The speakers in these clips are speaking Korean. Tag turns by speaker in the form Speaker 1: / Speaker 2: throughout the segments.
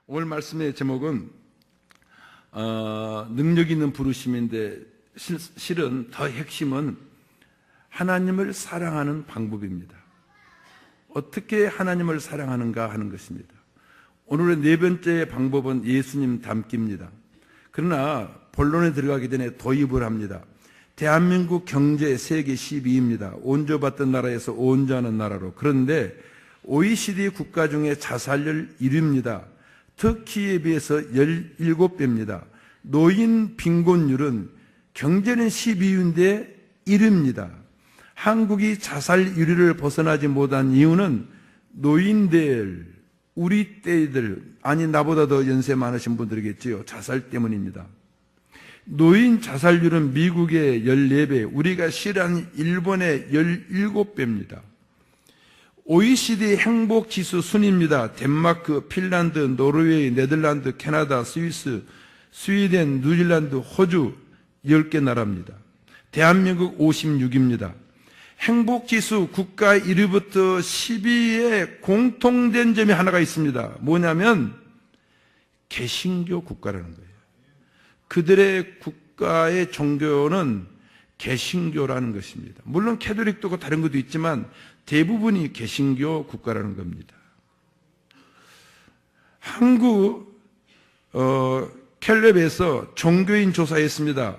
Speaker 1: 오늘 말씀의 제목은 능력 있는 부르심인데 실은 더 핵심은 하나님을 사랑하는 방법입니다. 어떻게 하나님을 사랑하는가 하는 것입니다. 오늘의 네 번째 방법은 예수님 닮기입니다. 그러나 본론에 들어가기 전에 도입을 합니다. 대한민국 경제 세계 12위입니다. 온조받던 나라에서 온조하는 나라로. 그런데 OECD 국가 중에 자살률 1위입니다. 터키에 비해서 17배입니다. 노인 빈곤율은 경제는 12위인데 1위입니다. 한국이 자살 1위를 벗어나지 못한 이유는 노인들, 우리 때들, 아니 나보다 더 연세 많으신 분들이겠지요. 자살 때문입니다. 노인 자살률은 미국의 14배, 우리가 실한 일본의 17배입니다. OECD 행복지수 순입니다. 덴마크, 핀란드, 노르웨이, 네덜란드, 캐나다, 스위스, 스웨덴, 뉴질랜드, 호주 10개 나라입니다. 대한민국 56입니다. 행복지수 국가 1위부터 10위에 공통된 점이 하나가 있습니다. 뭐냐면 개신교 국가라는 거예요. 그들의 국가의 종교는 개신교라는 것입니다. 물론 캐톨릭도 다른 것도 있지만 대부분이 개신교 국가라는 겁니다. 한국 캘랩에서 종교인 조사했습니다.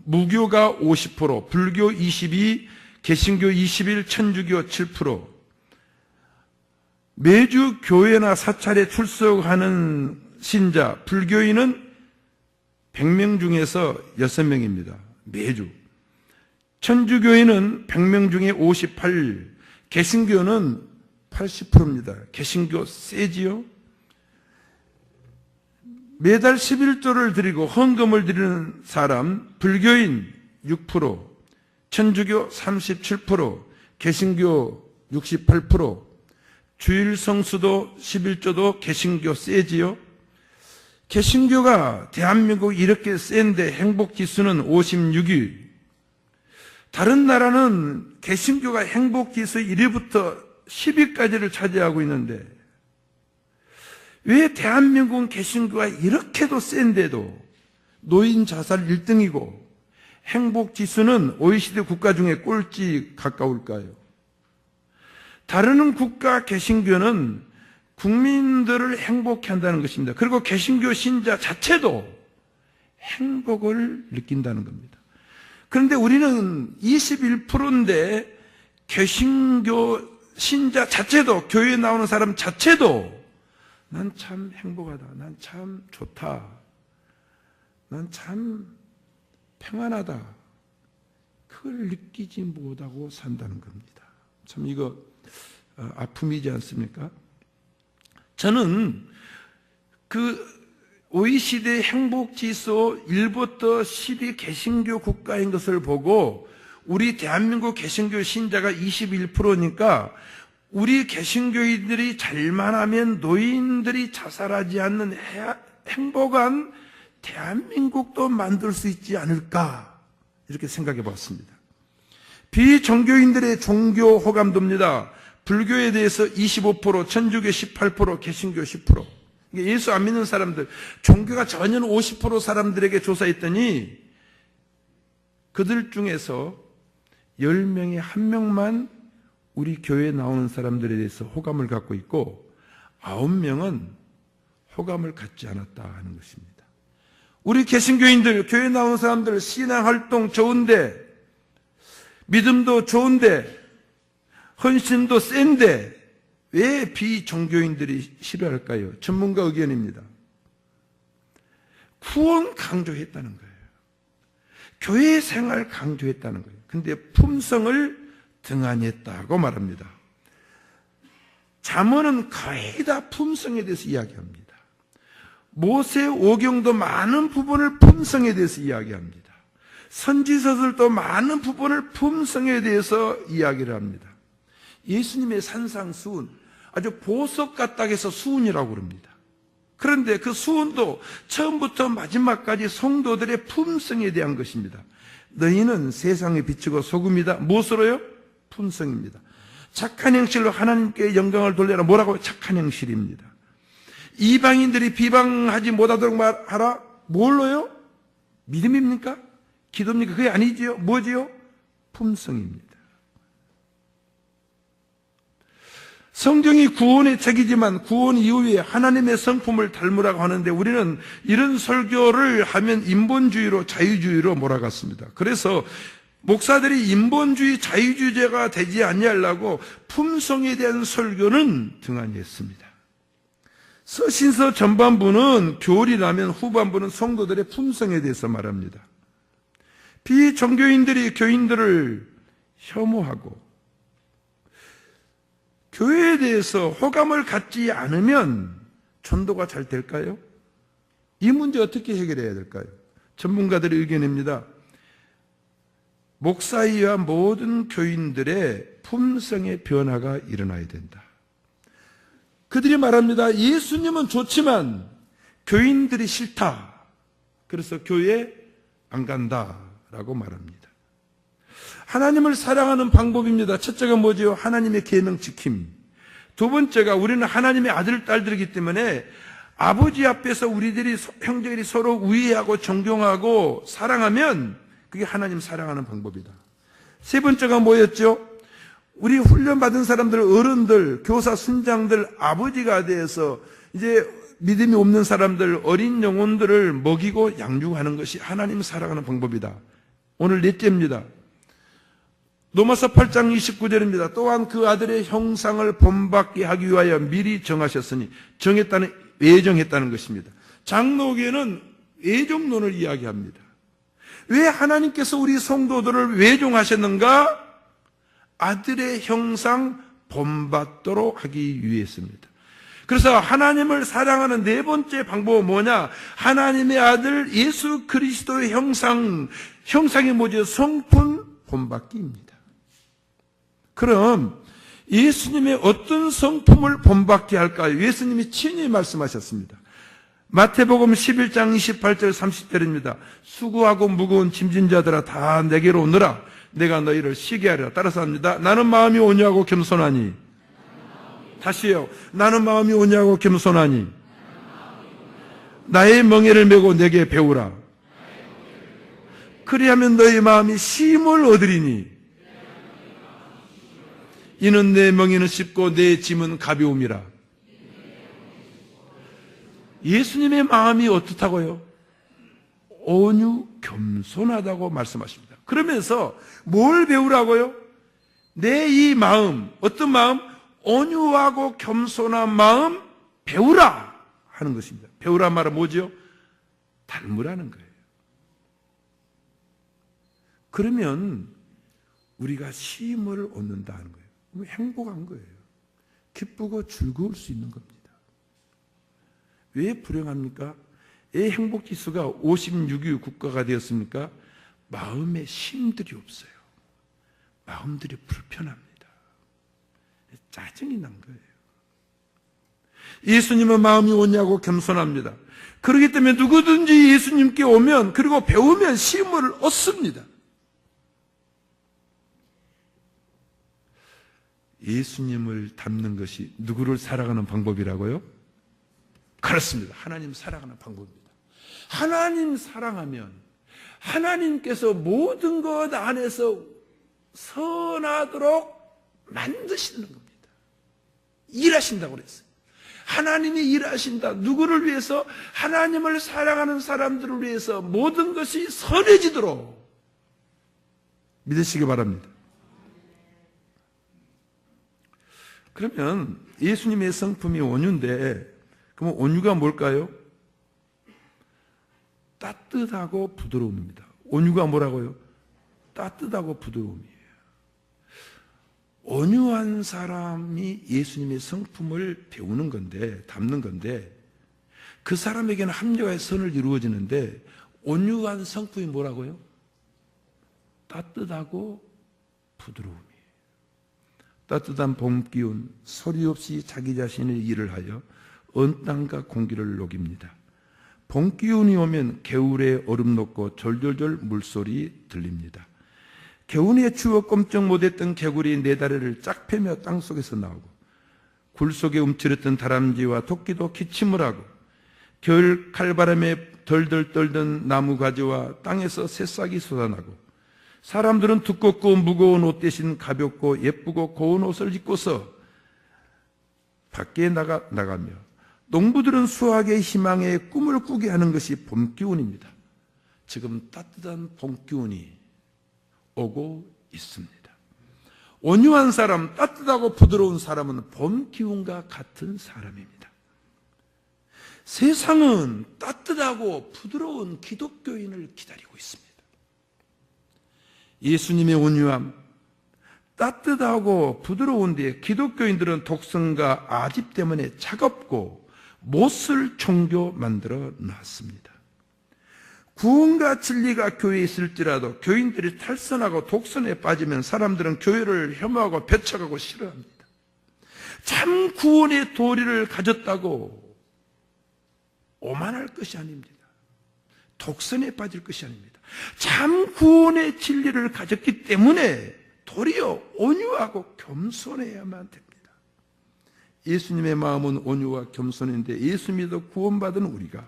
Speaker 1: 무교가 50%, 불교 22%, 개신교 21%, 천주교 7%. 매주 교회나 사찰에 출석하는 신자, 불교인은 100명 중에서 6명입니다. 매주. 천주교인은 100명 중에 58, 개신교는 80%입니다. 개신교 세지요? 매달 11조를 드리고 헌금을 드리는 사람, 불교인 6%, 천주교 37%, 개신교 68%, 주일 성수도 11조도 개신교 세지요? 개신교가 대한민국 이렇게 센데 행복지수는 56위. 다른 나라는 개신교가 행복지수 1위부터 10위까지를 차지하고 있는데 왜 대한민국은 개신교가 이렇게도 센데도 노인 자살 1등이고 행복지수는 OECD 국가 중에 꼴찌 가까울까요? 다른 국가 개신교는 국민들을 행복해 한다는 것입니다. 그리고 개신교 신자 자체도 행복을 느낀다는 겁니다. 그런데 우리는 21%인데 개신교 신자 자체도, 교회에 나오는 사람 자체도 난 참 행복하다, 난 참 좋다, 난 참 평안하다, 그걸 느끼지 못하고 산다는 겁니다. 참 이거 아픔이지 않습니까? 저는 그 OECD 행복지수 1부터 10위 개신교 국가인 것을 보고 우리 대한민국 개신교 신자가 21%니까 우리 개신교인들이 잘만 하면 노인들이 자살하지 않는 행복한 대한민국도 만들 수 있지 않을까 이렇게 생각해 봤습니다. 비종교인들의 종교 호감도입니다. 불교에 대해서 25%, 천주교 18%, 개신교 10%. 예수 안 믿는 사람들, 종교가 전혀 50% 사람들에게 조사했더니 그들 중에서 10명에 1명만 우리 교회에 나오는 사람들에 대해서 호감을 갖고 있고 9명은 호감을 갖지 않았다 하는 것입니다. 우리 개신교인들, 교회에 나오는 사람들 신앙활동 좋은데, 믿음도 좋은데, 헌신도 센데 왜 비종교인들이 싫어할까요? 전문가 의견입니다. 구원 강조했다는 거예요. 교회 생활 강조했다는 거예요. 근데 품성을 등한했다고 말합니다. 잠언은 거의 다 품성에 대해서 이야기합니다. 모세 오경도 많은 부분을 품성에 대해서 이야기합니다. 선지서들도 많은 부분을 품성에 대해서 이야기를 합니다. 예수님의 산상수훈, 아주 보석 같다 해서 수훈이라고 그럽니다. 그런데 그 수훈도 처음부터 마지막까지 성도들의 품성에 대한 것입니다. 너희는 세상에 비추고 소금이다. 무엇으로요? 품성입니다. 착한 행실로 하나님께 영광을 돌려라. 뭐라고? 착한 행실입니다. 이방인들이 비방하지 못하도록 말하라. 뭘로요? 믿음입니까? 기도입니까? 그게 아니지요. 뭐지요? 품성입니다. 성경이 구원의 책이지만 구원 이후에 하나님의 성품을 닮으라고 하는데 우리는 이런 설교를 하면 인본주의로 자유주의로 몰아갔습니다. 그래서 목사들이 인본주의 자유주의자가 되지 아니하려고 품성에 대한 설교는 등한히 했습니다. 서신서 전반부는 교리라면 후반부는 성도들의 품성에 대해서 말합니다. 비종교인들이 교인들을 혐오하고 교회에 대해서 호감을 갖지 않으면 전도가 잘 될까요? 이 문제 어떻게 해결해야 될까요? 전문가들의 의견입니다. 목사이와 모든 교인들의 품성의 변화가 일어나야 된다. 그들이 말합니다. 예수님은 좋지만 교인들이 싫다. 그래서 교회에 안 간다라고 말합니다. 하나님을 사랑하는 방법입니다. 첫째가 뭐죠? 하나님의 계명 지킴. 두 번째가 우리는 하나님의 아들, 딸들이기 때문에 아버지 앞에서 우리들이 형제들이 서로 우애하고 존경하고 사랑하면 그게 하나님 사랑하는 방법이다. 세 번째가 뭐였죠? 우리 훈련받은 사람들, 어른들, 교사, 순장들, 아버지가 돼서 이제 믿음이 없는 사람들, 어린 영혼들을 먹이고 양육하는 것이 하나님 사랑하는 방법이다. 오늘 넷째입니다. 로마서 8장 29절입니다. 또한 그 아들의 형상을 본받게 하기 위하여 미리 정하셨으니 정했다는 외정했다는 것입니다. 장로교는 외종론을 이야기합니다. 왜 하나님께서 우리 성도들을 외종하셨는가? 아들의 형상 본받도록 하기 위해서입니다. 그래서 하나님을 사랑하는 네 번째 방법은 뭐냐? 하나님의 아들 예수 그리스도의 형상이 뭐죠? 성품 본받기입니다. 그럼 예수님의 어떤 성품을 본받게 할까요? 예수님이 친히 말씀하셨습니다. 마태복음 11장 28절 30절입니다. 수고하고 무거운 짐진 자들아 다 내게로 오너라. 내가 너희를 쉬게 하리라. 따라서 합니다. 나는 마음이 온유하고 겸손하니. 다시요. 나는 마음이 온유하고 겸손하니. 나의 멍에를 메고 내게 배우라. 그리하면 너희 마음이 쉼을 얻으리니. 이는 내 멍에는 쉽고 내 짐은 가벼움이라. 예수님의 마음이 어떻다고요? 온유 겸손하다고 말씀하십니다. 그러면서 뭘 배우라고요? 내 이 마음, 어떤 마음? 온유하고 겸손한 마음 배우라 하는 것입니다. 배우란 말은 뭐죠? 닮으라는 거예요. 그러면 우리가 쉼을 얻는다는 거예요. 행복한 거예요. 기쁘고 즐거울 수 있는 겁니다. 왜 불행합니까? 왜 행복지수가 56위 국가가 되었습니까? 마음에 쉼들이 없어요. 마음들이 불편합니다. 짜증이 난 거예요. 예수님은 마음이 온유하고 겸손합니다. 그렇기 때문에 누구든지 예수님께 오면 그리고 배우면 쉼을 얻습니다. 예수님을 닮는 것이 누구를 사랑하는 방법이라고요? 그렇습니다. 하나님 사랑하는 방법입니다. 하나님 사랑하면 하나님께서 모든 것 안에서 선하도록 만드시는 겁니다. 일하신다고 그랬어요. 하나님이 일하신다. 누구를 위해서? 하나님을 사랑하는 사람들을 위해서 모든 것이 선해지도록 믿으시기 바랍니다. 그러면 예수님의 성품이 온유인데 그럼 온유가 뭘까요? 따뜻하고 부드러움입니다. 온유가 뭐라고요? 따뜻하고 부드러움이에요. 온유한 사람이 예수님의 성품을 배우는 건데, 담는 건데, 그 사람에게는 합리화의 선을 이루어지는데, 온유한 성품이 뭐라고요? 따뜻하고 부드러움이에요. 따뜻한 봄 기운, 소리 없이 자기 자신의 일을 하여 언 땅과 공기를 녹입니다. 봄 기운이 오면 개울에 얼음 녹고 졸졸졸 물소리 들립니다. 개운에 추워 꼼짝 못했던 개구리 네 다리를 쫙 펴며 땅속에서 나오고 굴 속에 움츠렸던 다람쥐와 토끼도 기침을 하고 겨울 칼바람에 덜덜 떨던 나무 가지와 땅에서 새싹이 솟아나고 사람들은 두껍고 무거운 옷 대신 가볍고 예쁘고 고운 옷을 입고서 밖에 나가며 농부들은 수확의 희망에 꿈을 꾸게 하는 것이 봄 기운입니다. 지금 따뜻한 봄 기운이 오고 있습니다. 온유한 사람, 따뜻하고 부드러운 사람은 봄 기운과 같은 사람입니다. 세상은 따뜻하고 부드러운 기독교인을 기다리고 있습니다. 예수님의 온유함, 따뜻하고 부드러운데 기독교인들은 독성과 아집 때문에 차갑고 못쓸 종교 만들어 놨습니다. 구원과 진리가 교회에 있을지라도 교인들이 탈선하고 독선에 빠지면 사람들은 교회를 혐오하고 배척하고 싫어합니다. 참 구원의 도리를 가졌다고 오만할 것이 아닙니다. 독선에 빠질 것이 아닙니다. 참 구원의 진리를 가졌기 때문에 도리어 온유하고 겸손해야만 됩니다. 예수님의 마음은 온유와 겸손인데 예수 믿어 구원받은 우리가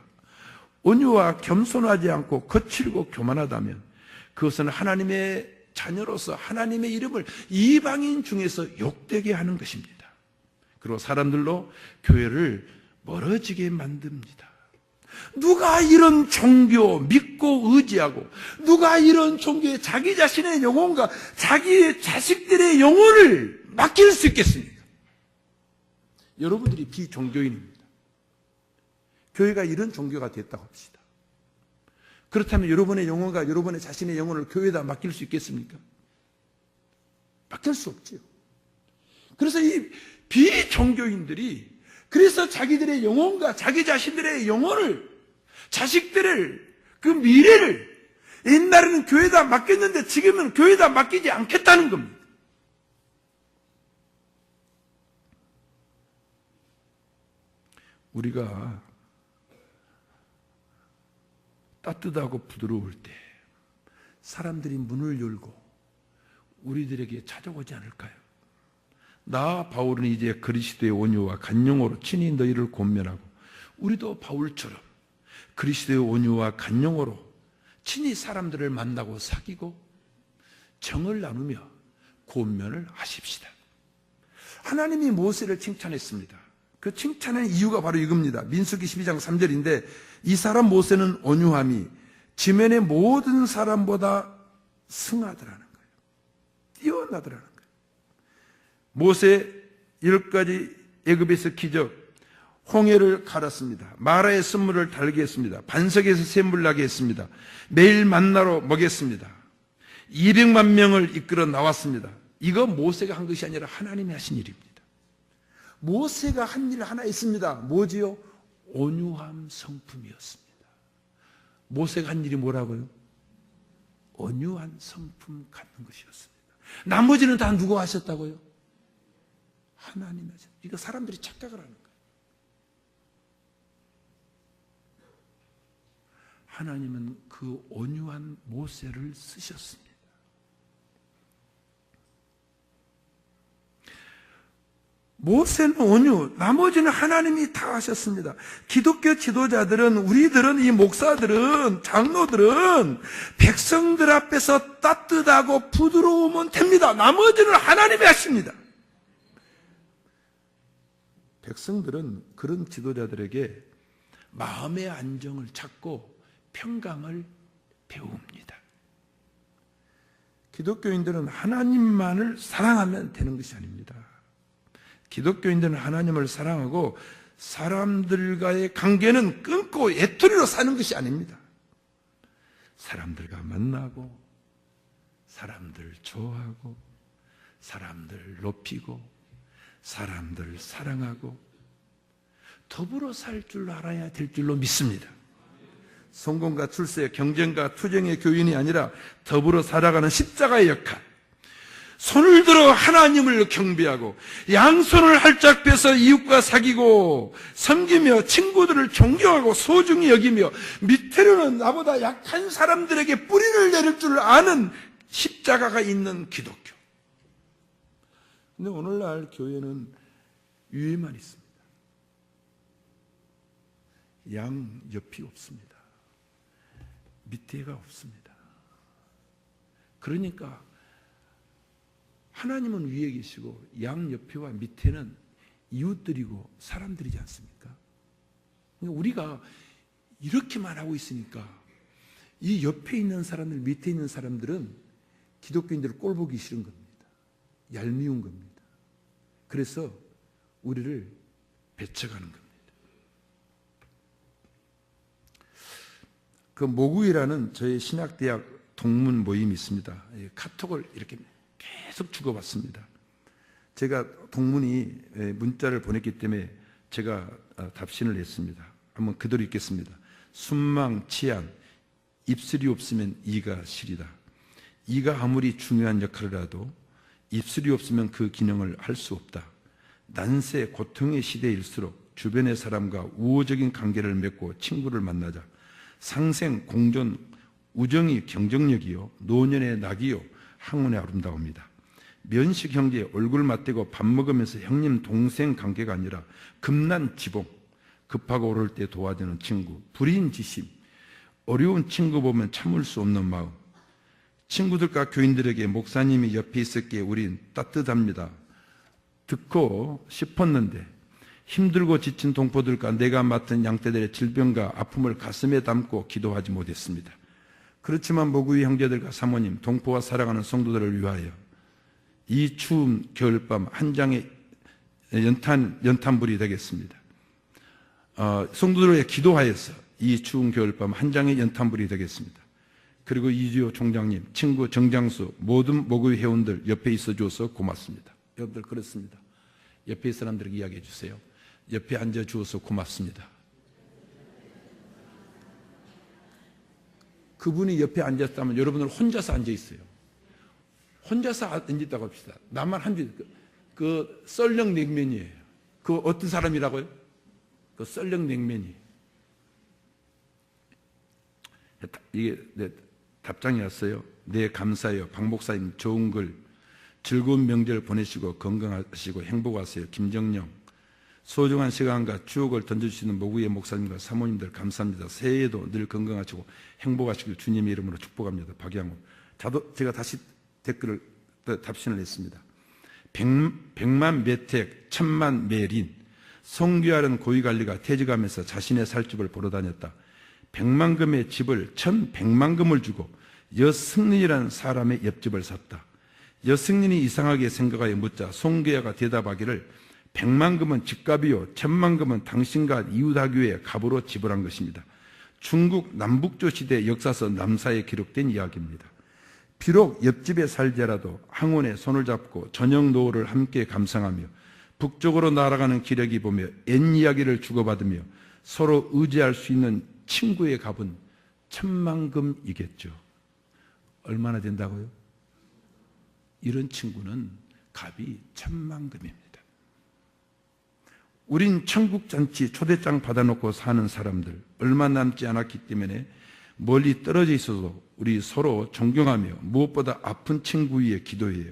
Speaker 1: 온유와 겸손하지 않고 거칠고 교만하다면 그것은 하나님의 자녀로서 하나님의 이름을 이방인 중에서 욕되게 하는 것입니다. 그리고 사람들로 교회를 멀어지게 만듭니다. 누가 이런 종교 믿고 의지하고 누가 이런 종교에 자기 자신의 영혼과 자기의 자식들의 영혼을 맡길 수 있겠습니까? 여러분들이 비종교인입니다. 교회가 이런 종교가 됐다고 합시다. 그렇다면 여러분의 영혼과 여러분의 자신의 영혼을 교회에다 맡길 수 있겠습니까? 맡길 수 없지요. 그래서 이 비종교인들이 그래서 자기들의 영혼과 자기 자신들의 영혼을 자식들을 그 미래를 옛날에는 교회에다 맡겼는데 지금은 교회에다 맡기지 않겠다는 겁니다. 우리가 따뜻하고 부드러울 때 사람들이 문을 열고 우리들에게 찾아오지 않을까요? 나 바울은 이제 그리스도의 온유와 간용으로 친히 너희를 권면하고 우리도 바울처럼 그리스도의 온유와 간용으로 친히 사람들을 만나고 사귀고 정을 나누며 권면을 하십시다. 하나님이 모세를 칭찬했습니다. 그 칭찬의 이유가 바로 이겁니다. 민수기 12장 3절인데 이 사람 모세는 온유함이 지면의 모든 사람보다 승하더라는 거예요. 뛰어나더라는 거예요. 모세 10가지 애굽에서 기적, 홍해를 갈았습니다. 마라의 쓴물을 달게 했습니다. 반석에서 샘물 나게 했습니다. 매일 만나로 먹였습니다. 200만 명을 이끌어 나왔습니다. 이거 모세가 한 것이 아니라 하나님이 하신 일입니다. 모세가 한 일 하나 있습니다. 뭐지요? 온유함 성품이었습니다. 모세가 한 일이 뭐라고요? 온유한 성품 갖는 것이었습니다. 나머지는 다 누가 하셨다고요? 하나님이 하셨다. 이거 사람들이 착각을 하는 거예요. 하나님은 그 온유한 모세를 쓰셨습니다. 모세는 온유, 나머지는 하나님이 다 하셨습니다. 기독교 지도자들은, 우리들은, 이 목사들은, 장로들은 백성들 앞에서 따뜻하고 부드러우면 됩니다. 나머지는 하나님이 하십니다. 백성들은 그런 지도자들에게 마음의 안정을 찾고 평강을 배웁니다. 기독교인들은 하나님만을 사랑하면 되는 것이 아닙니다. 기독교인들은 하나님을 사랑하고 사람들과의 관계는 끊고 애토리로 사는 것이 아닙니다. 사람들과 만나고 사람들 좋아하고 사람들 높이고 사람들 사랑하고 더불어 살 줄 알아야 될 줄로 믿습니다. 성공과 출세, 경쟁과 투쟁의 교인이 아니라 더불어 살아가는 십자가의 역할, 손을 들어 하나님을 경배하고 양손을 활짝 펴서 이웃과 사귀고 섬기며 친구들을 존경하고 소중히 여기며 밑에로는 나보다 약한 사람들에게 뿌리를 내릴 줄 아는 십자가가 있는 기독교. 근데 오늘날 교회는 위에만 있습니다. 양 옆이 없습니다. 밑에가 없습니다. 그러니까 하나님은 위에 계시고 양 옆에와 밑에는 이웃들이고 사람들이지 않습니까? 그러니까 우리가 이렇게만 하고 있으니까 이 옆에 있는 사람들, 밑에 있는 사람들은 기독교인들을 꼴보기 싫은 겁니다. 얄미운 겁니다. 그래서 우리를 배척하는 겁니다. 그 모구이라는 저희 신학대학 동문 모임이 있습니다. 카톡을 이렇게 계속 주고받습니다. 제가 동문이 문자를 보냈기 때문에 제가 답신을 했습니다. 한번 그대로 읽겠습니다. 순망, 치안, 입술이 없으면 이가 시리다. 이가 아무리 중요한 역할을 해도 입술이 없으면 그 기능을 할 수 없다. 난세, 고통의 시대일수록 주변의 사람과 우호적인 관계를 맺고 친구를 만나자. 상생, 공존, 우정이 경쟁력이요, 노년의 낙이요, 항원의 아름다움이다. 면식 형제, 얼굴 맞대고 밥 먹으면서 형님 동생 관계가 아니라 급난 지봉, 급하고 오를 때 도와주는 친구, 불인지심, 어려운 친구 보면 참을 수 없는 마음. 친구들과 교인들에게 목사님이 옆에 있었기에 우린 따뜻합니다. 듣고 싶었는데 힘들고 지친 동포들과 내가 맡은 양떼들의 질병과 아픔을 가슴에 담고 기도하지 못했습니다. 그렇지만 모구이 형제들과 사모님, 동포와 사랑하는 성도들을 위하여 이 추운 겨울밤 한 장의 연탄불이 되겠습니다. 성도들을 위해 기도하여서 이 추운 겨울밤 한 장의 연탄불이 되겠습니다. 그리고 이주호 총장님, 친구 정장수, 모든 모구이 회원들 옆에 있어 주어서 고맙습니다. 여러분들 그렇습니다. 옆에 있는 사람들에게 이야기해 주세요. 옆에 앉아 주어서 고맙습니다. 그분이 옆에 앉았다면 여러분은 혼자서 앉아 있어요. 혼자서 앉았다고 합시다. 나만 그 썰렁 냉면이에요. 그 어떤 사람이라고요? 그 썰렁 냉면이. 이게 내 답장이었어요. 네, 감사해요. 박 목사님 좋은 글, 즐거운 명절 보내시고 건강하시고 행복하세요. 김정영. 소중한 시간과 추억을 던져주시는 모구의 목사님과 사모님들 감사합니다. 새해에도 늘 건강하시고 행복하시길 주님의 이름으로 축복합니다. 박양호. 제가 다시 댓글을 답신을 했습니다. 100만 매택, 1000만 매린. 성교하는 고위관리가 퇴직하면서 자신의 살집을 보러 다녔다. 100만 금의 집을 1100만 금을 주고 여승린이라는 사람의 옆집을 샀다. 여승린이 이상하게 생각하여 묻자 송교야가 대답하기를 100만 금은 집값이요 1000만 금은 당신과 이웃하기 위해 값으로 지불한 것입니다. 중국 남북조 시대 역사서 남사에 기록된 이야기입니다. 비록 옆집에 살지라도 항원에 손을 잡고 저녁 노을을 함께 감상하며 북쪽으로 날아가는 기러기 보며 옛 이야기를 주고받으며 서로 의지할 수 있는 친구의 값은 1000만 금이겠죠. 얼마나 된다고요? 이런 친구는 값이 1000만 금입니다. 우린 천국잔치 초대장 받아놓고 사는 사람들, 얼마 남지 않았기 때문에 멀리 떨어져 있어도 우리 서로 존경하며 무엇보다 아픈 친구 위에 기도해요.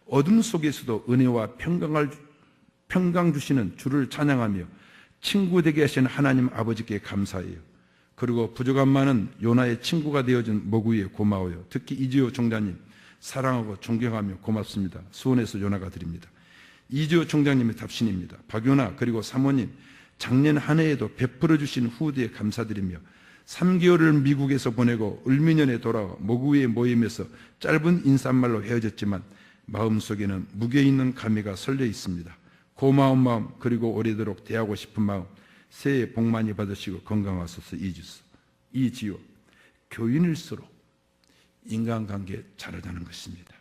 Speaker 1: 어둠 속에서도 은혜와 평강 주시는 주를 찬양하며 친구 되게 하신 하나님 아버지께 감사해요. 그리고 부족한 많은 요나의 친구가 되어준 모구이에 고마워요. 특히 이지호 총장님 사랑하고 존경하며 고맙습니다. 수원에서 요나가 드립니다. 이지호 총장님의 답신입니다. 박요나 그리고 사모님 작년 한 해에도 베풀어 주신 후대에 감사드리며 3개월을 미국에서 보내고 을미년에 돌아와 모구이의 모임에서 짧은 인사말로 헤어졌지만 마음속에는 무게 있는 감회가 설레 있습니다. 고마운 마음 그리고 오래도록 대하고 싶은 마음 새해 복 많이 받으시고 건강하소서. 이지호. 교인일수록 인간관계 잘하자는 것입니다.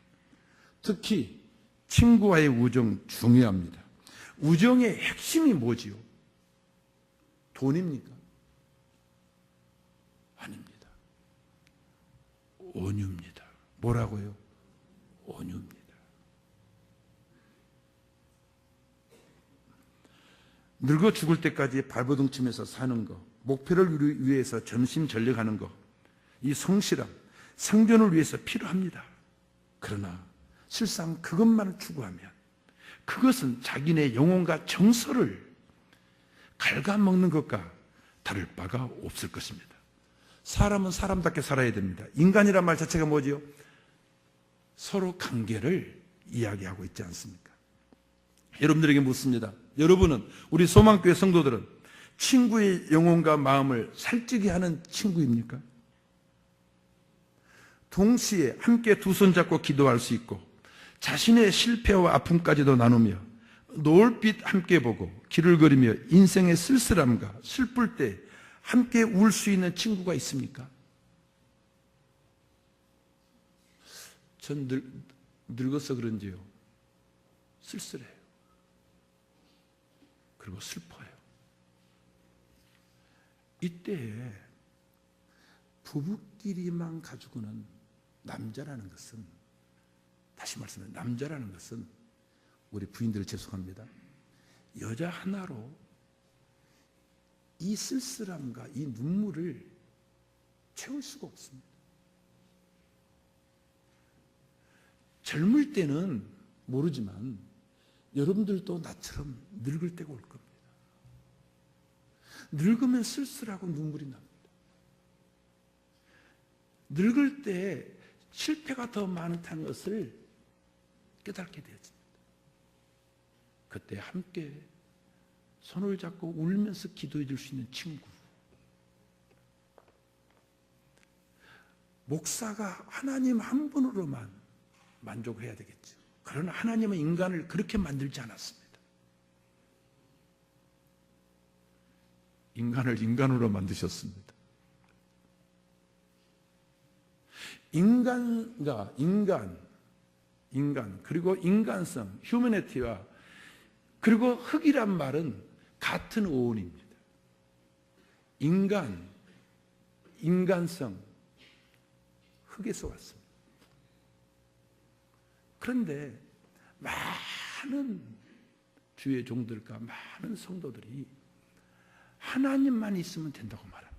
Speaker 1: 특히 친구와의 우정 중요합니다. 우정의 핵심이 뭐지요? 돈입니까? 아닙니다. 온유입니다. 뭐라고요? 온유입니다. 늙어 죽을 때까지 발버둥 치면서 사는 거, 목표를 위해서 전심전력하는 거, 이 성실함, 생존을 위해서 필요합니다. 그러나 실상 그것만을 추구하면, 그것은 자기네 영혼과 정서를 갉아먹는 것과 다를 바가 없을 것입니다. 사람은 사람답게 살아야 됩니다. 인간이란 말 자체가 뭐지요? 서로 관계를 이야기하고 있지 않습니까? 여러분들에게 묻습니다. 여러분은, 우리 소망교회 성도들은 친구의 영혼과 마음을 살찌게 하는 친구입니까? 동시에 함께 두 손 잡고 기도할 수 있고 자신의 실패와 아픔까지도 나누며 노을빛 함께 보고 길을 걸으며 인생의 쓸쓸함과 슬플 때 함께 울 수 있는 친구가 있습니까? 전 늙어서 그런지요, 쓸쓸해요. 그리고 슬퍼요. 이때에 부부끼리만 가지고는 남자라는 것은, 다시 말씀해, 남자라는 것은, 우리 부인들 죄송합니다, 여자 하나로 이 쓸쓸함과 이 눈물을 채울 수가 없습니다. 젊을 때는 모르지만 여러분들도 나처럼 늙을 때가 올 겁니다. 늙으면 쓸쓸하고 눈물이 납니다. 늙을 때 실패가 더 많다는 것을 깨닫게 되어집니다. 그때 함께 손을 잡고 울면서 기도해 줄 수 있는 친구. 목사가 하나님 한 분으로만 만족해야 되겠죠. 그러나 하나님은 인간을 그렇게 만들지 않았습니다. 인간을 인간으로 만드셨습니다. 인간과 인간 그리고 인간성, 휴머니티와 그리고 흙이란 말은 같은 어원입니다. 인간성, 흙에서 왔습니다. 그런데 많은 주의 종들과 많은 성도들이 하나님만 있으면 된다고 말합니다.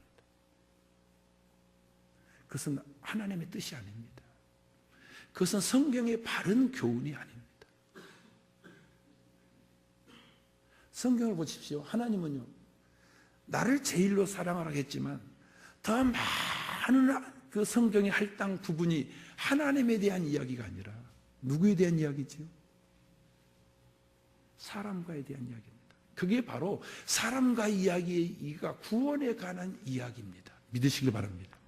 Speaker 1: 그것은 하나님의 뜻이 아닙니다. 그것은 성경의 바른 교훈이 아닙니다. 성경을 보십시오. 하나님은요, 나를 제일로 사랑하라고 했지만 더 많은 그 성경의 할당 부분이 하나님에 대한 이야기가 아니라 누구에 대한 이야기지요? 사람과에 대한 이야기입니다. 그게 바로 사람과의 이야기가 구원에 관한 이야기입니다. 믿으시길 바랍니다.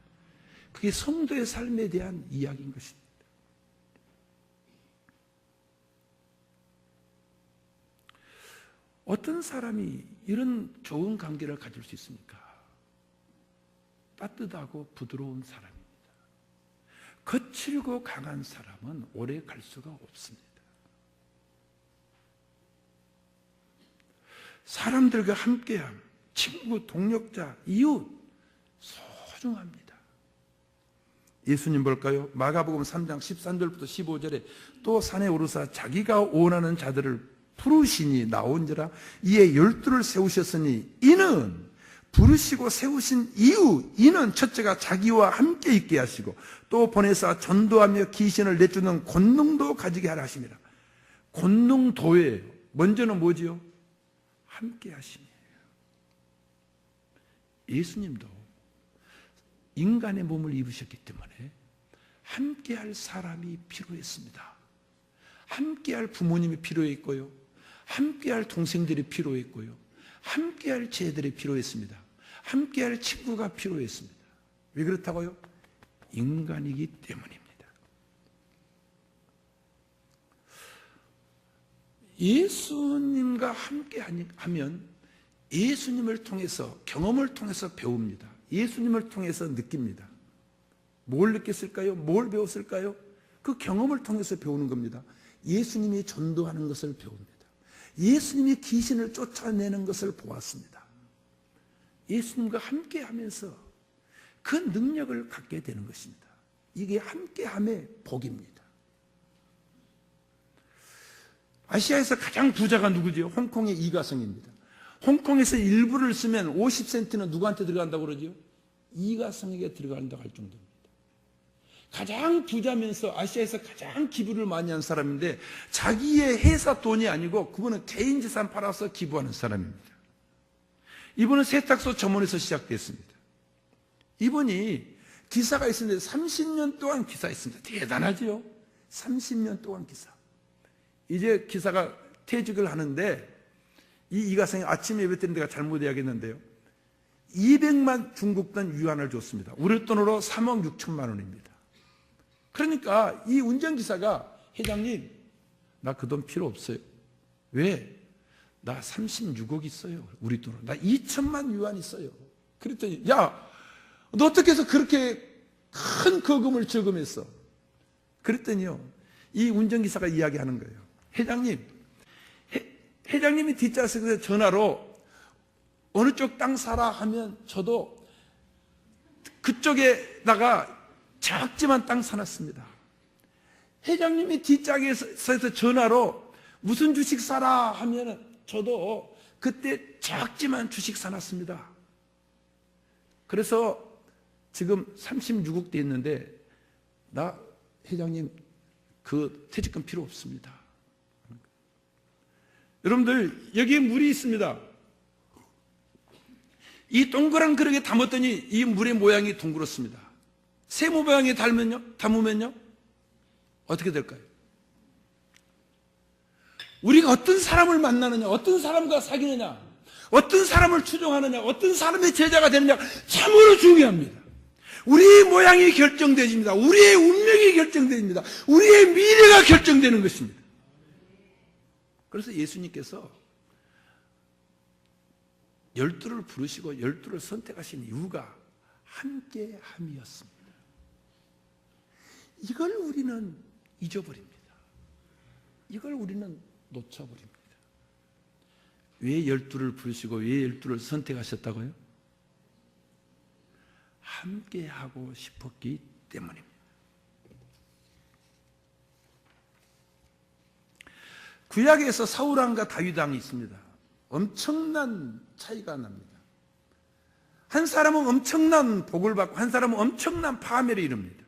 Speaker 1: 그게 성도의 삶에 대한 이야기인 것입니다. 어떤 사람이 이런 좋은 관계를 가질 수 있습니까? 따뜻하고 부드러운 사람입니다. 거칠고 강한 사람은 오래 갈 수가 없습니다. 사람들과 함께함, 친구, 동력자, 이웃, 소중합니다. 예수님 볼까요? 마가복음 3장 13절부터 15절에 또 산에 오르사 자기가 원하는 자들을 부르시니 나온지라 이에 12를 세우셨으니 이는 부르시고 세우신 이유, 이는 첫째가 자기와 함께 있게 하시고 또 보내사 전도하며 귀신을 내쫓는 권능도 가지게 하라 하심이라. 권능도예요. 먼저는 뭐지요? 함께 하심이에요. 예수님도 인간의 몸을 입으셨기 때문에 함께할 사람이 필요했습니다. 함께할 부모님이 필요했고요, 함께할 동생들이 필요했고요, 함께할 제들이 필요했습니다. 함께할 친구가 필요했습니다. 왜 그렇다고요? 인간이기 때문입니다. 예수님과 함께하면 예수님을 통해서, 경험을 통해서 배웁니다. 예수님을 통해서 느낍니다. 뭘 느꼈을까요? 뭘 배웠을까요? 그 경험을 통해서 배우는 겁니다. 예수님이 전도하는 것을 배웁니다. 예수님이 귀신을 쫓아내는 것을 보았습니다. 예수님과 함께하면서 그 능력을 갖게 되는 것입니다. 이게 함께함의 복입니다. 아시아에서 가장 부자가 누구지요? 홍콩의 이가성입니다. 홍콩에서 일부를 쓰면 50센트는 누구한테 들어간다고 그러죠? 이가성에게 들어간다고 할 정도입니다. 가장 부자면서 아시아에서 가장 기부를 많이 한 사람인데 자기의 회사 돈이 아니고 그분은 개인 재산 팔아서 기부하는 사람입니다. 이분은 세탁소 점원에서 시작됐습니다. 이분이 기사가 있었는데 30년 동안 기사했습니다. 대단하죠? 30년 동안 기사. 이제 기사가 퇴직을 하는데 이 이가성이 아침에 예배 때는 내가 잘못 이야기했는데요. 200만 중국돈 유안을 줬습니다. 우리 돈으로 3억 6천만 원입니다. 그러니까 이 운전기사가 회장님 나 그 돈 필요 없어요. 왜? 나 36억 있어요. 우리 돈으로. 나 2천만 유안 있어요. 그랬더니 야 너 어떻게 해서 그렇게 큰 거금을 저금했어? 그랬더니요 이 운전기사가 이야기하는 거예요. 회장님이 뒷좌석에서 전화로 어느 쪽 땅 사라 하면 저도 그쪽에다가 작지만 땅 사놨습니다. 회장님이 뒷좌석에서 전화로 무슨 주식 사라 하면 저도 그때 작지만 주식 사놨습니다. 그래서 지금 36억 돼 있는데 나 회장님 그 퇴직금 필요 없습니다. 여러분들 여기에 물이 있습니다. 이 동그란 그릇에 담았더니 이 물의 모양이 둥그렇습니다. 세모 모양에 담으면요 어떻게 될까요? 우리가 어떤 사람을 만나느냐, 어떤 사람과 사귀느냐, 어떤 사람을 추종하느냐, 어떤 사람의 제자가 되느냐 참으로 중요합니다. 우리의 모양이 결정되집니다. 우리의 운명이 결정됩니다. 우리의 미래가 결정되는 것입니다. 그래서 예수님께서 12를 부르시고 12를 선택하신 이유가 함께함이었습니다. 이걸 우리는 잊어버립니다. 이걸 우리는 놓쳐버립니다. 왜 12를 부르시고 왜 12를 선택하셨다고요? 함께하고 싶었기 때문입니다. 구약에서 사울왕과 다윗왕이 있습니다. 엄청난 차이가 납니다. 한 사람은 엄청난 복을 받고 한 사람은 엄청난 파멸에 이릅니다.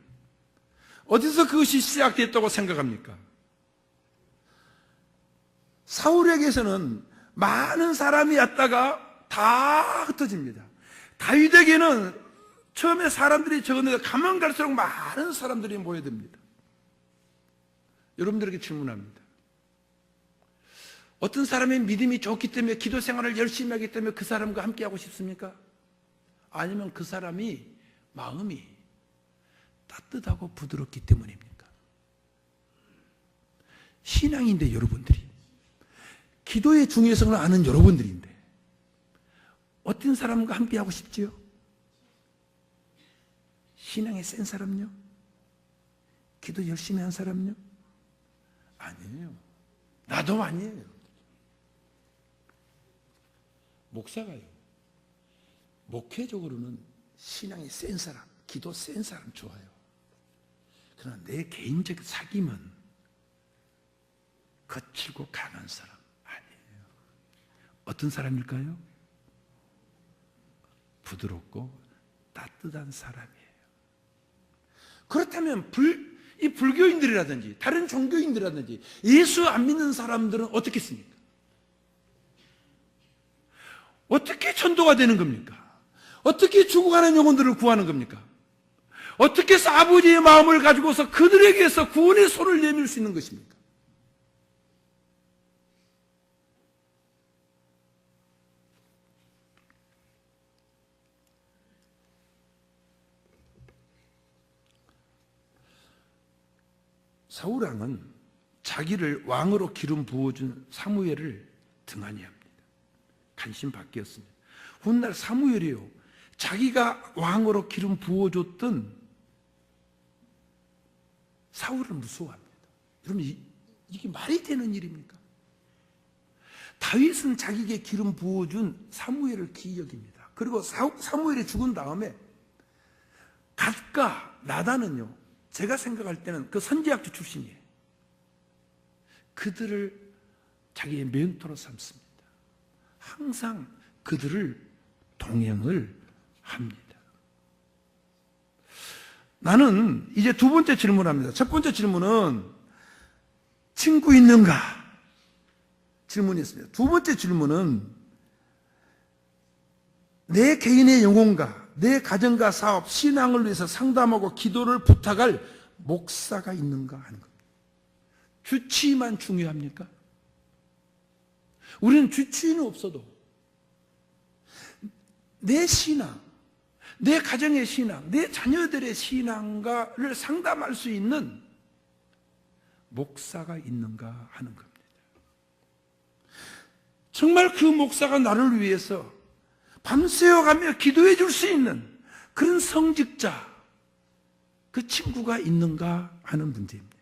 Speaker 1: 어디서 그것이 시작됐다고 생각합니까? 사울에게서는 많은 사람이 왔다가 다 흩어집니다. 다윗에게는 처음에 사람들이 적었는데 가면 갈수록 많은 사람들이 모여듭니다. 여러분들에게 질문합니다. 어떤 사람의 믿음이 좋기 때문에 기도 생활을 열심히 하기 때문에 그 사람과 함께하고 싶습니까? 아니면 그 사람이 마음이 따뜻하고 부드럽기 때문입니까? 신앙인데 여러분들이 기도의 중요성을 아는 여러분들인데 어떤 사람과 함께하고 싶지요? 신앙에 센 사람요? 기도 열심히 한 사람요? 아니에요. 나도 아니에요. 목사가요. 목회적으로는 신앙이 센 사람, 기도 센 사람 좋아요. 그러나 내 개인적 사귐은 거칠고 강한 사람 아니에요. 어떤 사람일까요? 부드럽고 따뜻한 사람이에요. 그렇다면 이 불교인들이라든지 다른 종교인들이라든지 예수 안 믿는 사람들은 어떻겠습니까? 어떻게 전도가 되는 겁니까? 어떻게 죽어가는 영혼들을 구하는 겁니까? 어떻게 해서 아버지의 마음을 가지고서 그들에게서 구원의 손을 내밀 수 있는 것입니까? 사울왕은 자기를 왕으로 기름 부어준 사무엘을 등한히 합니다. 간신 바뀌었습니다. 훗날 사무엘이요, 자기가 왕으로 기름 부어줬던 사울을 무서워합니다. 여러분 이게 말이 되는 일입니까? 다윗은 자기에게 기름 부어준 사무엘을 귀히 여깁니다. 그리고 사무엘이 죽은 다음에 갓과 나단은요, 제가 생각할 때는 그 선지학교 출신이에요. 그들을 자기의 멘토로 삼습니다. 항상 그들을 동행을 합니다. 나는 이제 두 번째 질문합니다. 첫 번째 질문은 친구 있는가? 질문이었습니다. 두 번째 질문은 내 개인의 영혼과 내 가정과 사업, 신앙을 위해서 상담하고 기도를 부탁할 목사가 있는가 하는 겁니다. 주치의만 중요합니까? 우리는 주치의는 없어도 내 신앙, 내 가정의 신앙, 내 자녀들의 신앙가를 상담할 수 있는 목사가 있는가 하는 겁니다. 정말 그 목사가 나를 위해서 밤새워가며 기도해 줄 수 있는 그런 성직자, 그 친구가 있는가 하는 문제입니다.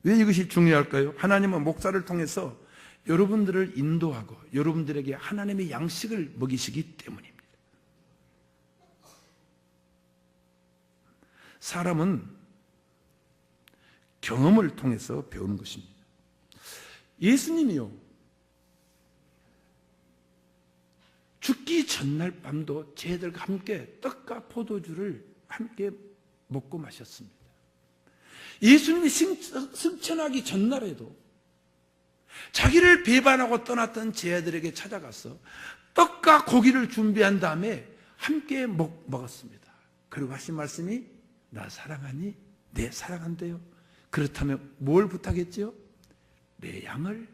Speaker 1: 왜 이것이 중요할까요? 하나님은 목사를 통해서 여러분들을 인도하고 여러분들에게 하나님의 양식을 먹이시기 때문입니다. 사람은 경험을 통해서 배우는 것입니다. 예수님이요, 죽기 전날 밤도 제자들과 함께 떡과 포도주를 함께 먹고 마셨습니다. 예수님이 승천하기 전날에도 자기를 배반하고 떠났던 제자들에게 찾아가서 떡과 고기를 준비한 다음에 함께 먹었습니다. 그리고 하신 말씀이 나 사랑하니? 네, 사랑한대요. 그렇다면 뭘 부탁했죠? 내 양을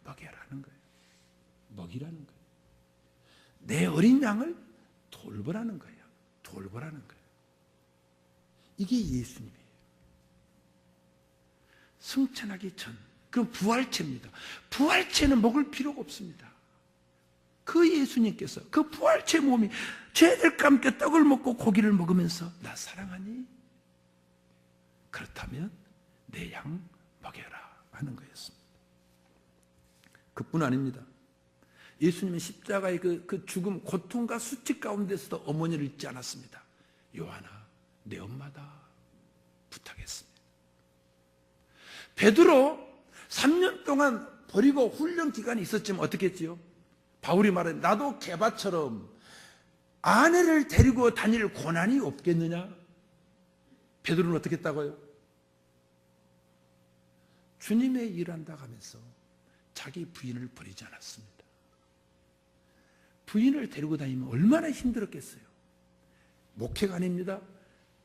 Speaker 1: 먹여라는 거예요. 먹이라는 거예요. 내 어린 양을 돌보라는 거예요. 돌보라는 거예요. 이게 예수님이에요. 승천하기 전, 그럼 부활체입니다. 부활체는 먹을 필요가 없습니다. 그 예수님께서 그 부활체 몸이 죄들과 함께 떡을 먹고 고기를 먹으면서 나 사랑하니? 그렇다면 내 양 먹여라 하는 거였습니다. 그뿐 아닙니다. 예수님은 십자가의 그 죽음, 고통과 수치 가운데서도 어머니를 잊지 않았습니다. 요한아, 내 엄마다 부탁했습니다. 베드로 3년 동안 버리고 훈련 기간이 있었지만 어떻게 했지요? 바울이 말해 나도 게바처럼 아내를 데리고 다닐 고난이 없겠느냐? 베드로는 어떻게 했다고요? 주님의 일을 한다 하면서 자기 부인을 버리지 않았습니다. 부인을 데리고 다니면 얼마나 힘들었겠어요. 목회가 아닙니다.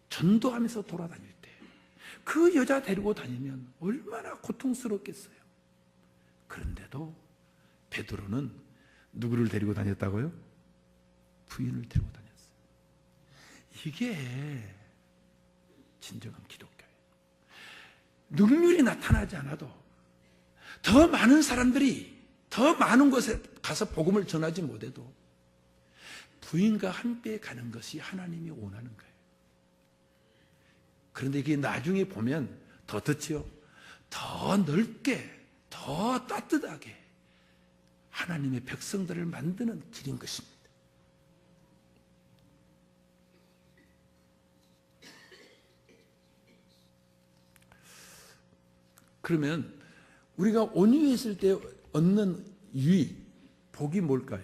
Speaker 1: 전도하면서 돌아다닐 때 그 여자 데리고 다니면 얼마나 고통스럽겠어요. 그런데도 베드로는 누구를 데리고 다녔다고요? 부인을 데리고 다녔어요. 이게 진정한 기독교예요. 능률이 나타나지 않아도 더 많은 사람들이 더 많은 곳에 가서 복음을 전하지 못해도 부인과 함께 가는 것이 하나님이 원하는 거예요. 그런데 이게 나중에 보면 더 듣지요. 더 넓게, 더 따뜻하게 하나님의 백성들을 만드는 길인 것입니다. 그러면 우리가 온유했을 때 얻는 유익, 복이 뭘까요?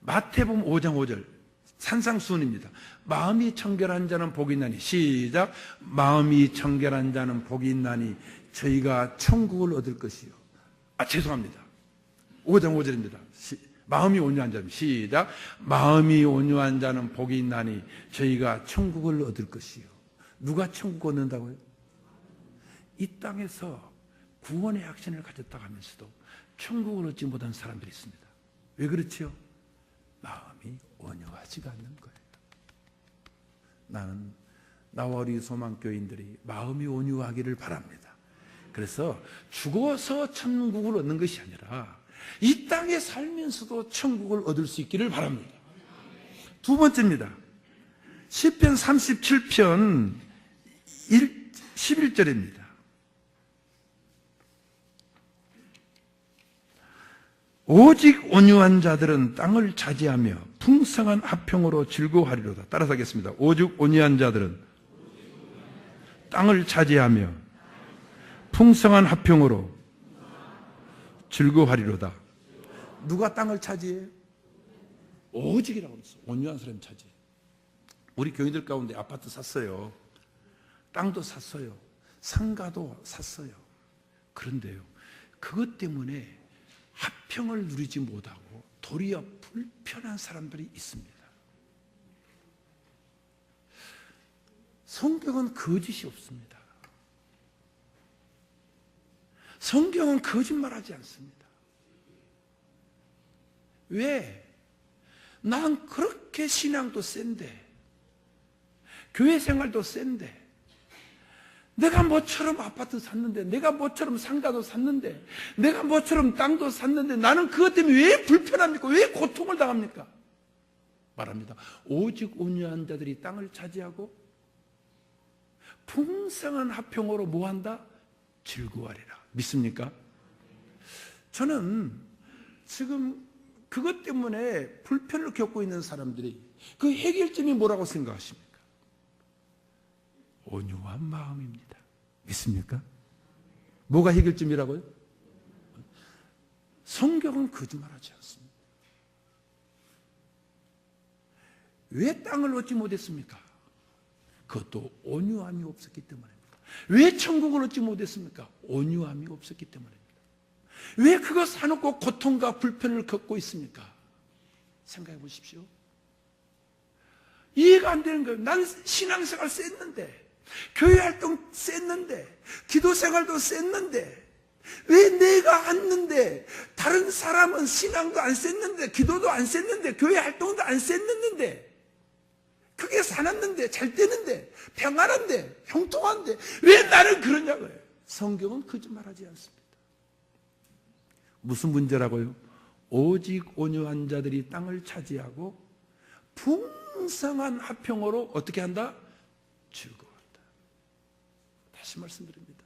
Speaker 1: 마태복음 5장 5절 산상수훈입니다. 마음이 청결한 자는 복이 있나니, 시작. 마음이 청결한 자는 복이 있나니 저희가 천국을 얻을 것이요. 죄송합니다. 5장 5절입니다. 마음이 온유한 자는, 시작. 마음이 온유한 자는 복이 있나니 저희가 천국을 얻을 것이요. 누가 천국 얻는다고요? 이 땅에서 구원의 확신을 가졌다 하면서도 천국을 얻지 못한 사람들이 있습니다. 왜 그렇지요? 마음이 온유하지가 않는 거예요. 나는 나와 우리 소망교인들이 마음이 온유하기를 바랍니다. 그래서 죽어서 천국을 얻는 것이 아니라 이 땅에 살면서도 천국을 얻을 수 있기를 바랍니다. 두 번째입니다. 시편 37편 11절입니다. 오직 온유한 자들은 땅을 차지하며 풍성한 화평으로 즐거워하리로다. 따라서 하겠습니다. 오직 온유한 자들은 땅을 차지하며 풍성한 화평으로 즐거워하리로다. 누가 땅을 차지해요? 오직이라고 그랬어. 온유한 사람이 차지해. 우리 교인들 가운데 아파트 샀어요. 땅도 샀어요. 상가도 샀어요. 그런데요, 그것 때문에 화평을 누리지 못하고 도리어 불편한 사람들이 있습니다. 성경은 거짓이 없습니다. 성경은 거짓말하지 않습니다. 왜? 난 그렇게 신앙도 센데, 교회 생활도 센데, 내가 뭐처럼 아파트 샀는데, 내가 뭐처럼 상가도 샀는데, 내가 뭐처럼 땅도 샀는데, 나는 그것 때문에 왜 불편합니까? 왜 고통을 당합니까? 말합니다. 오직 온유한 자들이 땅을 차지하고 풍성한 화평으로 뭐한다? 즐거워하리라. 믿습니까? 저는 지금 그것 때문에 불편을 겪고 있는 사람들이 그 해결점이 뭐라고 생각하십니까? 온유한 마음입니다. 믿습니까? 뭐가 해결점이라고요? 성경은 거짓말하지 않습니다. 왜 땅을 얻지 못했습니까? 그것도 온유함이 없었기 때문입니다. 왜 천국을 얻지 못했습니까? 온유함이 없었기 때문입니다. 왜 그거 사놓고 고통과 불편을 겪고 있습니까? 생각해 보십시오. 이해가 안 되는 거예요. 난 신앙생활 셌는데, 교회 활동 셌는데, 기도 생활도 셌는데, 왜 내가 앉는데, 다른 사람은 신앙도 안 셌는데, 기도도 안 셌는데, 교회 활동도 안 셌는데, 크게 살았는데, 잘 되는데, 평안한데, 형통한데, 왜 나는 그러냐고요. 성경은 거짓말하지 않습니다. 무슨 문제라고요? 오직 온유한 자들이 땅을 차지하고 풍성한 화평으로 어떻게 한다? 즐거워한다. 다시 말씀드립니다.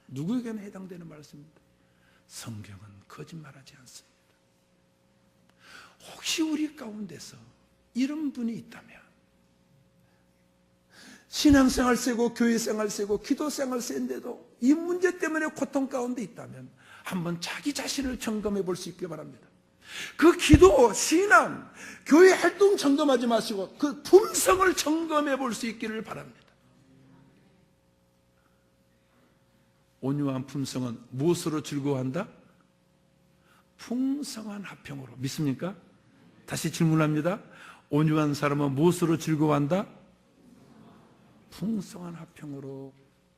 Speaker 1: 누구에게나 해당되는 말씀입니다. 성경은 거짓말하지 않습니다. 혹시 우리 가운데서 이런 분이 있다면, 신앙생활 세고 교회생활 세고 기도생활 센데도 이 문제 때문에 고통 가운데 있다면 한번 자기 자신을 점검해 볼 수 있길 바랍니다. 그 기도, 신앙, 교회 활동 점검하지 마시고 그 품성을 점검해 볼 수 있기를 바랍니다. 온유한 품성은 무엇으로 즐거워한다? 풍성한 화평으로. 믿습니까? 다시 질문합니다. 온유한 사람은 무엇으로 즐거워한다? 풍성한 화평으로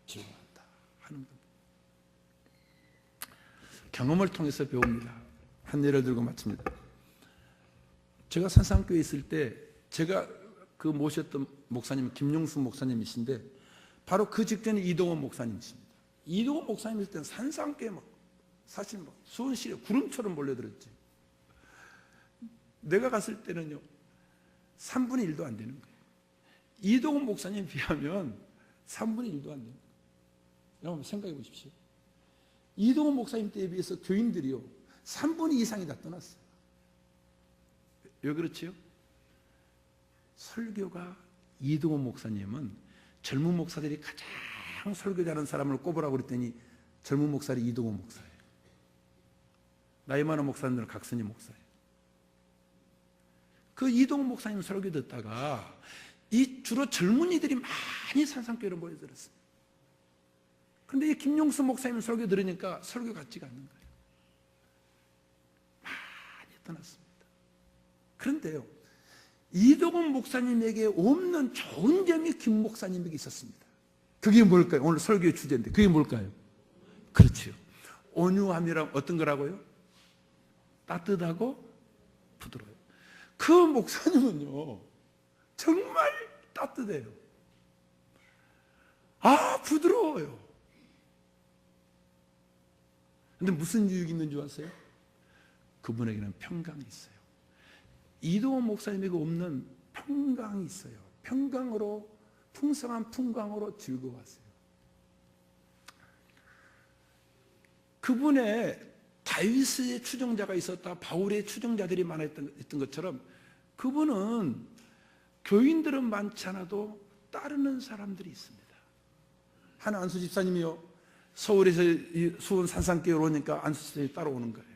Speaker 1: 즐거워한다 하는 겁니다. 경험을 통해서 배웁니다. 한 예를 들고 마칩니다. 제가 산상교회에 있을 때 제가 그 모셨던 목사님은 김용수 목사님이신데 바로 그 직전에 이동원 목사님이십니다. 이동원 목사님 있을 때는 산상교회 사실 수원시에 구름처럼 몰려들었지. 내가 갔을 때는요 3분의 1도 안 되는 거예요. 이동원 목사님에 비하면 3분의 1도 안 되는 거예요. 여러분 생각해 보십시오. 이동원 목사님 때에 비해서 교인들이요 3분의 2 이상이 다 떠났어요. 왜 그렇지요? 설교가 이동원 목사님은 젊은 목사들이 가장 설교 잘하는 사람을 꼽으라고 그랬더니 젊은 목사들이 이동원 목사예요. 나이 많은 목사님들은 각선희 목사예요. 그 이동원 목사님 설교 듣다가 이 주로 젊은이들이 많이 산상교회로 모여들었어요. 그런데 이 김용수 목사님 설교 들으니까 설교 같지가 않는 거예요. 많이 떠났습니다. 그런데요, 이동원 목사님에게 없는 좋은 점이 김 목사님에게 있었습니다. 그게 뭘까요? 오늘 설교의 주제인데 그게 뭘까요? 그렇지요. 온유함이란 어떤 거라고요? 따뜻하고 부드러워요. 그 목사님은요 정말 따뜻해요. 부드러워요. 근데 무슨 유익이 있는 줄 아세요? 그분에게는 평강이 있어요. 이동원 목사님에게 없는 평강이 있어요. 평강으로, 풍성한 풍광으로 즐거워하세요. 그분의 다윗의 추종자가 있었다, 바울의 추종자들이 많았던 것처럼 그분은 교인들은 많지 않아도 따르는 사람들이 있습니다. 한 안수 집사님이요, 서울에서 수원 산상교회로 오니까 안수 집사님이 따라오는 거예요.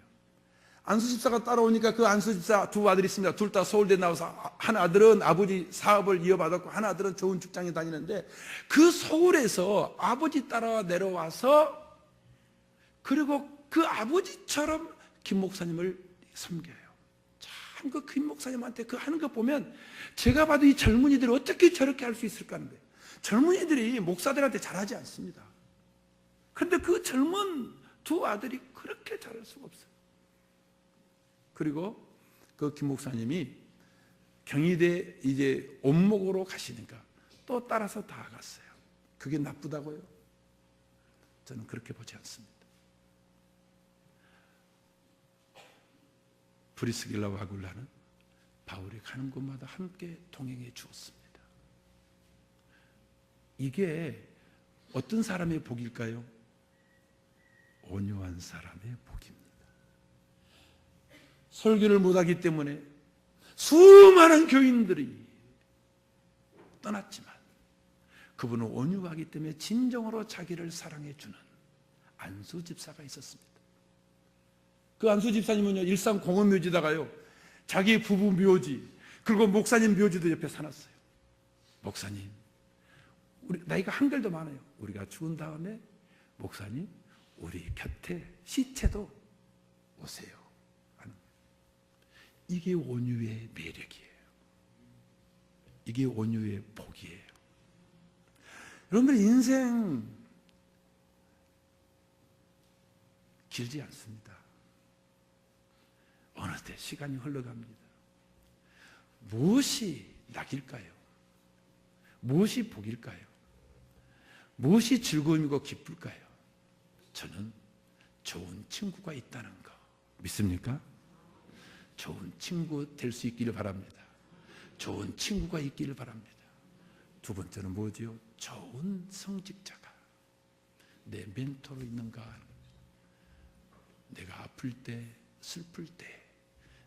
Speaker 1: 안수 집사가 따라오니까 그 안수 집사 두 아들이 있습니다. 둘 다 서울대 나와서 한 아들은 아버지 사업을 이어받았고 한 아들은 좋은 직장에 다니는데 그 서울에서 아버지 따라 내려와서 그리고 그 아버지처럼 김 목사님을 섬겨요. 참 그 김 목사님한테 그 하는 거 보면 제가 봐도 이 젊은이들이 어떻게 저렇게 할 수 있을까 하는데 젊은이들이 목사들한테 잘하지 않습니다. 그런데 그 젊은 두 아들이 그렇게 잘할 수가 없어요. 그리고 그 김 목사님이 경희대 이제 원목으로 가시니까 또 따라서 다 갔어요. 그게 나쁘다고요? 저는 그렇게 보지 않습니다. 브리스길라와 아굴라는 바울이 가는 곳마다 함께 동행해 주었습니다. 이게 어떤 사람의 복일까요? 온유한 사람의 복입니다. 설교를 못하기 때문에 수많은 교인들이 떠났지만 그분은 온유하기 때문에 진정으로 자기를 사랑해 주는 안수 집사가 있었습니다. 그 안수 집사님은요, 일산 공원묘지다가요, 자기 부부 묘지, 그리고 목사님 묘지도 옆에 사놨어요. 목사님, 우리 나이가 한결도 많아요. 우리가 죽은 다음에 목사님, 우리 곁에 시체도 오세요. 이게 온유의 매력이에요. 이게 온유의 복이에요. 여러분들 인생 길지 않습니다. 어느 때 시간이 흘러갑니다. 무엇이 낙일까요? 무엇이 복일까요? 무엇이 즐거움이고 기쁠까요? 저는 좋은 친구가 있다는 거 믿습니까? 좋은 친구 될 수 있기를 바랍니다. 좋은 친구가 있기를 바랍니다. 두 번째는 뭐지요? 좋은 성직자가 내 멘토로 있는가? 내가 아플 때, 슬플 때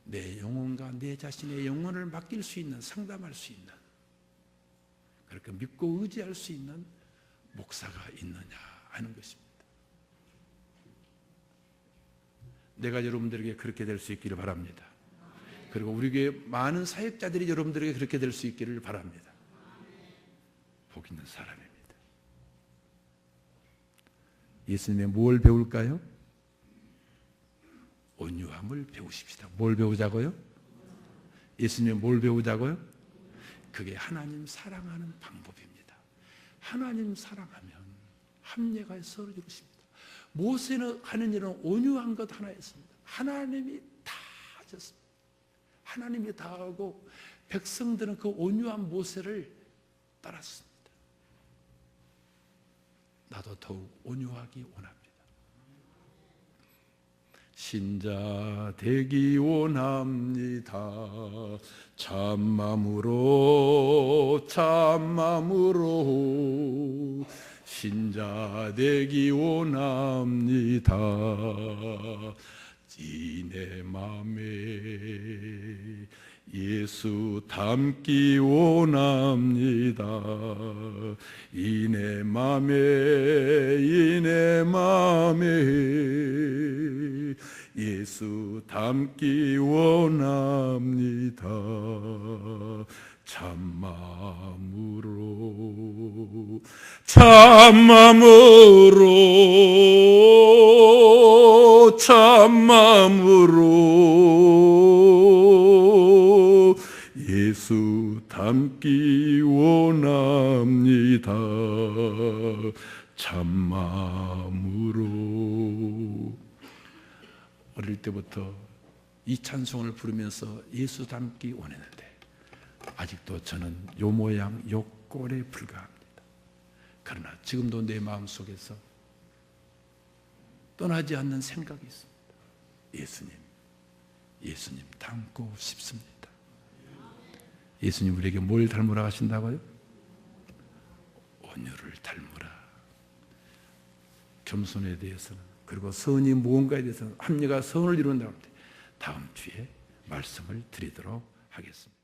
Speaker 1: 내 영혼과 내 자신의 영혼을 맡길 수 있는, 상담할 수 있는, 그렇게 믿고 의지할 수 있는 목사가 있느냐 하는 것입니다. 내가 여러분들에게 그렇게 될 수 있기를 바랍니다. 그리고 우리 교회 많은 사역자들이 여러분들에게 그렇게 될 수 있기를 바랍니다. 복 있는 사람입니다. 예수님의 뭘 배울까요? 온유함을 배우십시다. 뭘 배우자고요? 예수님의 뭘 배우자고요? 그게 하나님 사랑하는 방법입니다. 하나님 사랑하면 합력하여 서로 이루십니다. 모세는 하는 일은 온유한 것 하나였습니다. 하나님이 다 하셨습니다. 하나님이 다 하고 백성들은 그 온유한 모세를 따랐습니다. 나도 더욱 온유하기 원합니다. 신자 되기 원합니다. 참마음으로 신자 되기 원합니다. 내 맘에 예수 닮기 원합니다. 내 맘에 예수 닮기 원합니다. 참마음으로 예수 닮기 원합니다. 참마음으로. 어릴 때부터 이 찬송을 부르면서 예수 닮기 원했는데 아직도 저는 요 모양 요 꼴에 불과합니다. 그러나 지금도 내 마음속에서 떠나지 않는 생각이 있습니다. 예수님 닮고 싶습니다. 예수님 우리에게 뭘 닮으라 하신다고요? 온유를 닮으라. 겸손에 대해서는, 그리고 선이 무언가에 대해서는, 합리가 선을 이룬다고 합니다. 다음 주에 말씀을 드리도록 하겠습니다.